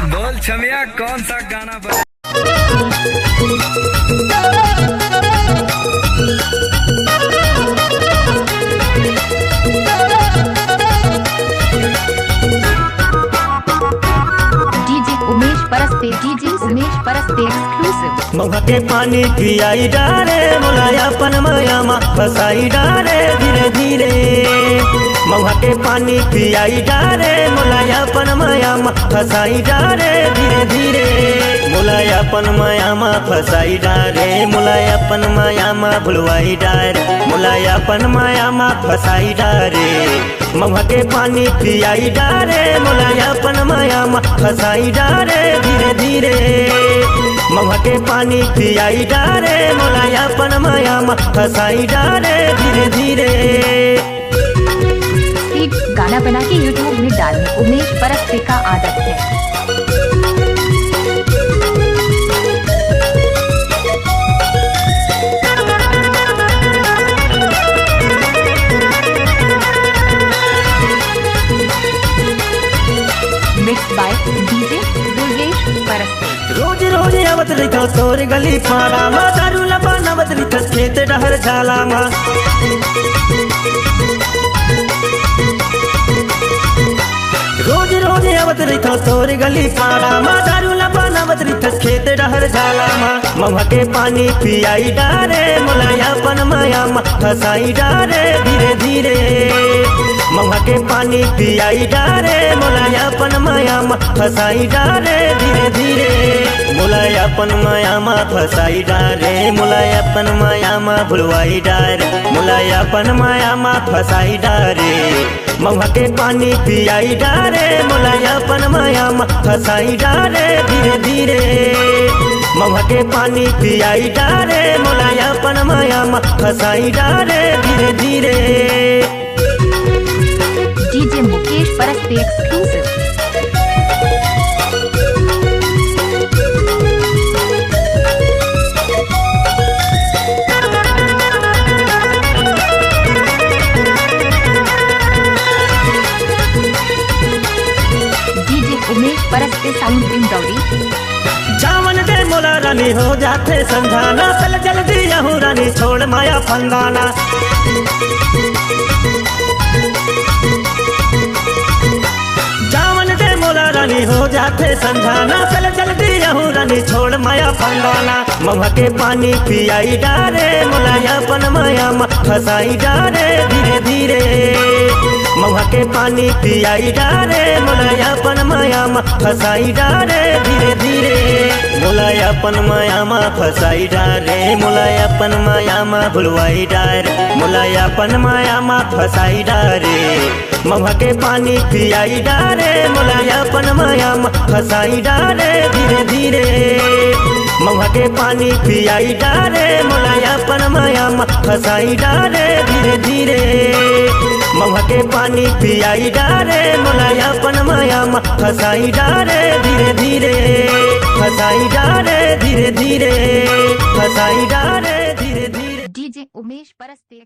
बोल छमिया कौन सा गाना बजा। एक्सक्लूसिव महुआ के पानी पियाई डारे मुलायापन मायामा फसाई डारे धीरे धीरे। महुआ के पानी पियाई डारे मुलायापन मायामा फसाई डारे धीरे धीरे। मुलायापन मायामा फसाई डारे मुलायापन मायामा भुलवाई डारे मुलायापन मायामा फसाई डारे। महुआ के पानी पियाई डारे मुलायापन मायामा फसाई डारे धीरे धीरे। महुआ के पानी पियाई डारे मुलायापन मायामा फसाई डारे धीरे धीरे। गाना बना के यूट्यूब में डालने उमेश परस्ते का आदत है। मिक्स बाय डीजे दुर्गेश परस्ते। रोज रोज आवत रही तोर गली पारा मा दारू लबा नवत रही खेत डहर झाला मा। रोज रोज आवत रही तोर गली पारा मा दारू लबा नवत रही खेत डहर झाला मा। महुआ के पानी पियाई डारे मुलायापन मायामा फसाई डारे धीरे धीरे। महुआ के पानी पियाई डारे मुलायापन मायामा फसाई डारे धीरे धीरे। मुलायापन मायामा फसाई डारे मुलायापन मायामा भुलवाई डारे मुलायापन मायामा फसाई डारे। महुआ के पानी पियाई डारे मुलायापन मायामा फसाई डारे धीरे धीरे। महुआ के पानी पियाई डारे मुलायापन मायामा फसाई डारे धीरे धीरे। DJ Mukesh Paraste exclusive. DJ Umesh Paraste sound in दौड़ी। जावन दे मोला रानी हो जाते समझाना चल जल्दी यहूँ रानी छोड़ माया फंगाना। जावन दे मोला रानी हो जाते समझाना चल जल्दी यहूँ रानी छोड़ माया फंगाना। महुआ के पानी पियाई डारे मुलायापन मायामा फसाई डारे धीरे धीरे। महुआ के पानी पियाई डारे मुलायापन मायामा फसाई डारे धीरे धीरे। मुलायापन मायामा फसाई डारे मुलायापन मायामा भुलवाई डारे मुलायापन मायामा फसाई डारे। महुआ के पानी पियाई डारे मुलायापन मायामा फसाई डारे धीरे धीरे। महुआ के पानी पियाई डारे मुलायापन मायामा फसाई डारे धीरे धीरे। महुआ के पानी पियाई डारे मुलायापन मायामा फसाई डारे धीरे धीरे। फसाई डारे धीरे धीरे फसाई डारे धीरे धीरे। डीजे उमेश परस्ते।